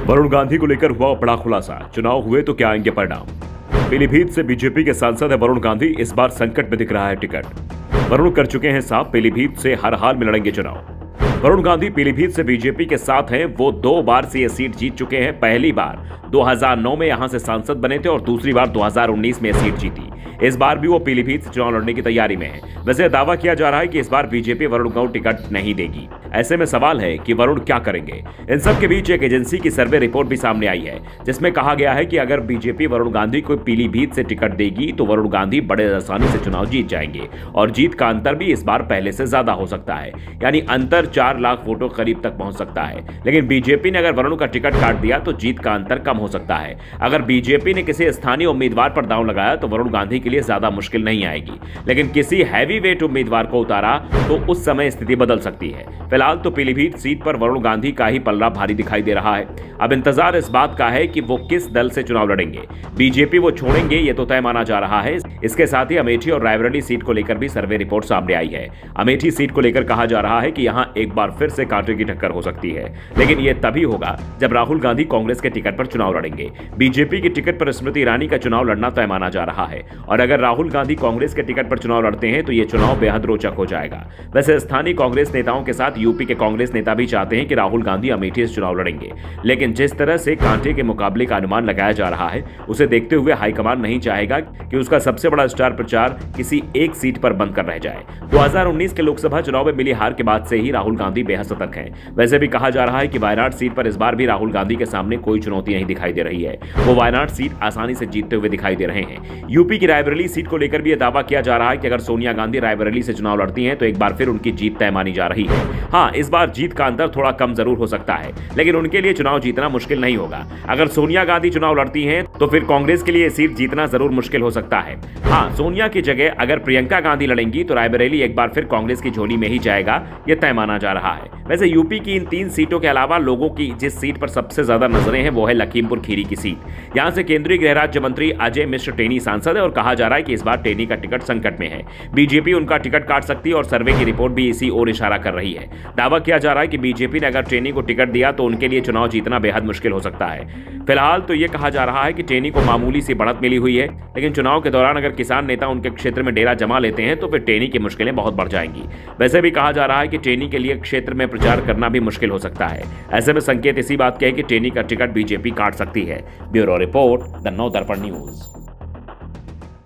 वरुण गांधी को लेकर हुआ बड़ा खुलासा, चुनाव हुए तो क्या आएंगे परिणाम। पीलीभीत से बीजेपी के सांसद है वरुण गांधी, इस बार संकट में दिख रहा है टिकट। वरुण कर चुके हैं साफ, पीलीभीत से हर हाल में लड़ेंगे चुनाव। वरुण गांधी पीलीभीत से बीजेपी के साथ हैं। वो 2 बार से ये सीट जीत चुके हैं। पहली बार 2009 में यहां से सांसद बने थे और दूसरी बार 2019 में सीट जीती। इस बार भी वो पीलीभीत से चुनाव लड़ने की तैयारी में है। वैसे दावा किया जा रहा है कि इस बार बीजेपी वरुण को टिकट नहीं देगी। ऐसे में सवाल है कि वरुण क्या करेंगे। इन सब के बीच एक एजेंसी की सर्वे रिपोर्ट भी सामने आई है, जिसमें कहा गया है कि अगर बीजेपी वरुण गांधी को पीलीभीत से टिकट देगी तो वरुण गांधी बड़े आसानी से चुनाव जीत जाएंगे और जीत का अंतर भी इस बार पहले से ज्यादा हो सकता है, यानी अंतर 4 लाख वोटों करीब तक पहुंच सकता है। लेकिन बीजेपी ने अगर वरुण का टिकट काट दिया तो जीत का अंतर कम हो सकता है। अगर बीजेपी ने किसी स्थानीय उम्मीदवार पर दांव लगाया तो वरुण गांधी के लिए ज्यादा मुश्किल नहीं आएगी, लेकिन किसी हैवी वेट उम्मीदवार को उतारा तो उस समय स्थिति बदल सकती है। फिलहाल तो पीलीभीत सीट पर वरुण गांधी का ही पलड़ा भारी दिखाई दे रहा है। अब इंतजार इस बात का है कि वो किस दल से चुनाव लड़ेंगे। बीजेपी वो छोड़ेंगे ये तो तय माना जा रहा है। इसके साथ ही अमेठी और रायबरेली सीट को लेकर भी सर्वे रिपोर्ट सामने आई है। अमेठी सीट को लेकर कहा जा रहा है कि यहां एक बार फिर से कांटे की टक्कर हो सकती है, लेकिन यह तभी होगा जब राहुल गांधी कांग्रेस के टिकट पर चुनाव लड़ेंगे। बीजेपी की टिकट पर स्मृति ईरानी का चुनाव लड़ना तय माना जा रहा है और अगर राहुल गांधी कांग्रेस के टिकट पर चुनाव लड़ते हैं तो यह चुनाव बेहद रोचक हो जाएगा। वैसे स्थानीय कांग्रेस नेताओं के साथ यूपी के कांग्रेस नेता भी चाहते हैं कि राहुल गांधी अमेठी से चुनाव लड़ेंगे, लेकिन जिस तरह से कांटे के मुकाबले का अनुमान लगाया जा रहा है उसे देखते हुए हाईकमान नहीं चाहेगा कि उसका सबसे बड़ा स्टार प्रचार किसी एक सीट पर बंद कर रह जाए। 2019 के लोकसभा चुनाव में मिली हार के बाद से ही राहुल गांधी बेहद सतर्क हैं। वैसे भी कहा जा रहा है कि वायनाड सीट पर इस बार भी राहुल गांधी के सामने कोई चुनौती नहीं दिखाई दे रही है। वो वायनाड सीट आसानी से जीतते हुए दिखाई दे रहे हैं। यूपी की रायबरेली सीट को लेकर भी यह दावा किया जा रहा है कि अगर सोनिया गांधी रायबरेली से चुनाव लड़ती हैं तो एक बार फिर उनकी जीत तय मानी जा रही है। हाँ, इस बार जीत का अंतर थोड़ा कम जरूर हो सकता है, लेकिन उनके लिए चुनाव जीतना मुश्किल नहीं होगा। अगर सोनिया गांधी चुनाव लड़ती हैं तो फिर कांग्रेस के लिए सीट जीतना जरूर मुश्किल हो सकता है। हाँ, सोनिया की जगह अगर प्रियंका गांधी लड़ेंगी तो रायबरेली एक बार फिर कांग्रेस की झोली में ही जाएगा, यह तय माना जा रहा है। वैसे यूपी की इन 3 सीटों के अलावा लोगों की जिस सीट पर सबसे ज्यादा नजरें हैं वो है लखीमपुर खीरी की सीट। यहां से केंद्रीय गृह राज्य मंत्री अजय मिश्र टेनी सांसद है और कहा जा रहा है कि इस बार टेनी का टिकट संकट में है। बीजेपी उनका टिकट काट सकती है और सर्वे की रिपोर्ट भी इसी ओर इशारा कर रही है। दावा किया जा रहा है कि बीजेपी ने अगर टेनी को टिकट दिया तो उनके लिए चुनाव जीतना बेहद मुश्किल हो सकता है। फिलहाल तो यह कहा जा रहा है कि टेनी को मामूली सी बढ़त मिली हुई है, लेकिन चुनाव के दौरान अगर किसान नेता उनके क्षेत्र में डेरा जमा लेते हैं तो फिर टेनी की मुश्किलें बहुत बढ़ जाएंगी। वैसे भी कहा जा रहा है कि टेनी के लिए क्षेत्र में प्रचार करना भी मुश्किल हो सकता है। ऐसे में संकेत इसी बात के है कि टेनी का टिकट बीजेपी काट सकती है। ब्यूरो रिपोर्ट, द नव दर्पण न्यूज।